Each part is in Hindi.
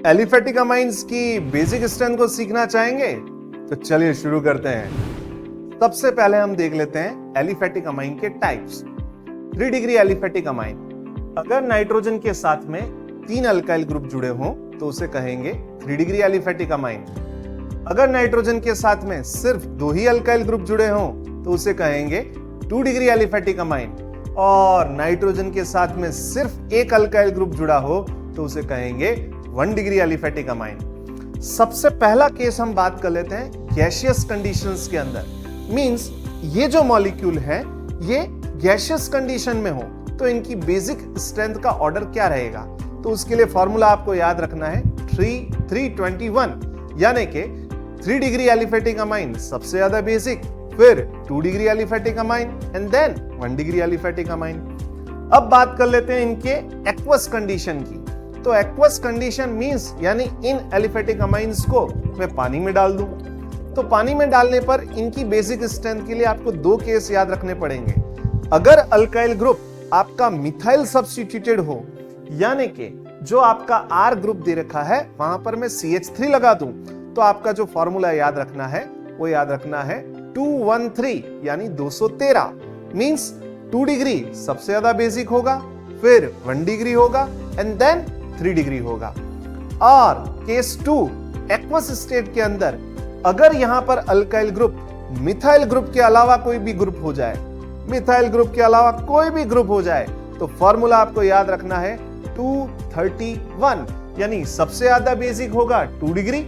एलिफेटिक अमाइंस की बेसिक स्ट्रेंथ को सीखना चाहेंगे? तो चलिए शुरू करते हैं। सबसे पहले हम देख लेते हैं एलिफेटिक अमाइन के टाइप्स। 3 डिग्री एलिफेटिक अमाइन, अगर नाइट्रोजन के साथ में 3 अल्काइल ग्रुप जुड़े हों तो उसे कहेंगे 3 डिग्री एलिफेटिक अमाइन। अगर नाइट्रोजन के साथ में सिर्फ 2 ही अल्काइल ग्रुप जुड़े हों तो उसे कहेंगे 2 डिग्री एलिफेटिक अमाइन। और नाइट्रोजन के साथ में सिर्फ 1 अल्काइल ग्रुप जुड़ा हो तो उसे कहेंगे 1 डिग्री एलिफेटिक अमाइन। सबसे पहला केस हम बात कर लेते हैं गैसियस कंडीशंस के अंदर। मींस ये जो मॉलिक्यूल है ये गैसियस कंडीशन में हो तो इनकी बेसिक स्ट्रेंथ का ऑर्डर क्या रहेगा? तो उसके लिए फॉर्मूला आपको याद रखना है 3-3-21, यानी कि 3 डिग्री एलिफेटिक अमाइन सबसे ज्यादा बेसिक, फिर 2 degree aliphatic amine and then 1 degree aliphatic amine. अब बात कर लेते हैं इनके एक्वस कंडीशन की। तो एक्वस कंडीशन मींस यानी इन एलिफेटिक अमाइंस को मैं पानी में डाल दूं तो पानी में डालने पर इनकी बेसिक स्ट्रेंथ के लिए आपको 2 केस याद रखने पड़ेंगे। अगर अल्काइल ग्रुप आपका मिथाइल सब्स्टिट्यूटेड हो, यानी कि जो आपका R ग्रुप दे रखा है वहां पर मैं CH3 लगा दूं तो आपका जो फॉर्मूला याद रखना है वो याद रखना है 213 यानी 213। मींस 2 डिग्री सबसे ज्यादा बेसिक होगा, फिर 1 डिग्री होगा एंड देन 3 डिग्री होगा। और केस 2 एक्वस स्टेट के अंदर अगर यहां पर अल्काइल ग्रुप मिथाइल ग्रुप के अलावा कोई भी ग्रुप हो जाए, मिथाइल ग्रुप के अलावा कोई भी ग्रुप हो जाए तो फॉर्मूला आपको याद रखना है 231, यानी सबसे ज्यादा बेसिक होगा 2 डिग्री,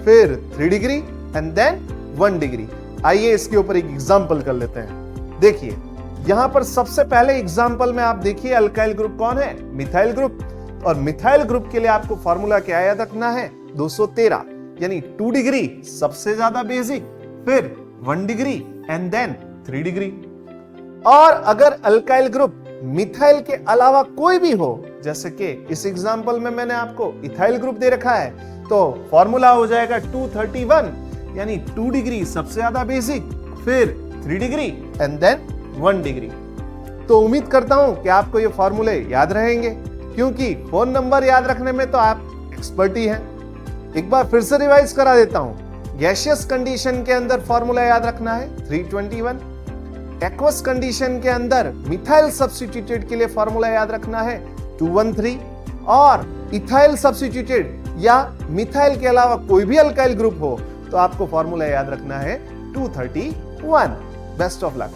फिर 3 डिग्री एंड देन 1 डिग्री। आइए इसके ऊपर एक एग्जांपल कर लेते हैं। देखिए यहां पर सबसे पहले एग्जांपल में आप देखिए अल्काइल ग्रुप कौन है? Methyl group. और मिथाइल ग्रुप के लिए आपको फॉर्मूला क्या याद रखना है? 213, यानी 2 डिग्री सबसे ज्यादा बेसिक, फिर 1 डिग्री एंड देन 3 डिग्री। और अगर अल्काइल ग्रुप मिथाइल के अलावा कोई भी हो, जैसे कि इस एग्जांपल में मैंने आपको इथाइल ग्रुप दे रखा है, तो फॉर्मूला हो जाएगा 231, यानी 2 डिग्री सबसे ज्यादा बेसिक, फिर 3 डिग्री एंड देन 1 डिग्री। तो उम्मीद करता हूं कि आपको ये फॉर्मूले याद रहेंगे, क्योंकि फोन नंबर याद रखने में तो आप एक्सपर्ट ही हैं। एक बार फिर से रिवाइज करा देता हूं। गैसियस कंडीशन के अंदर फॉर्मूला याद रखना है 321, एक्वस कंडीशन के अंदर मिथाइल सब्स्टिट्यूटेड के लिए फॉर्मूला याद रखना है 213, और इथाइल सब्स्टिट्यूटेड या मिथाइल के अलावा कोई भी अल्काइल ग्रुप हो तो आपको फॉर्मूला याद रखना है 231। Best of luck.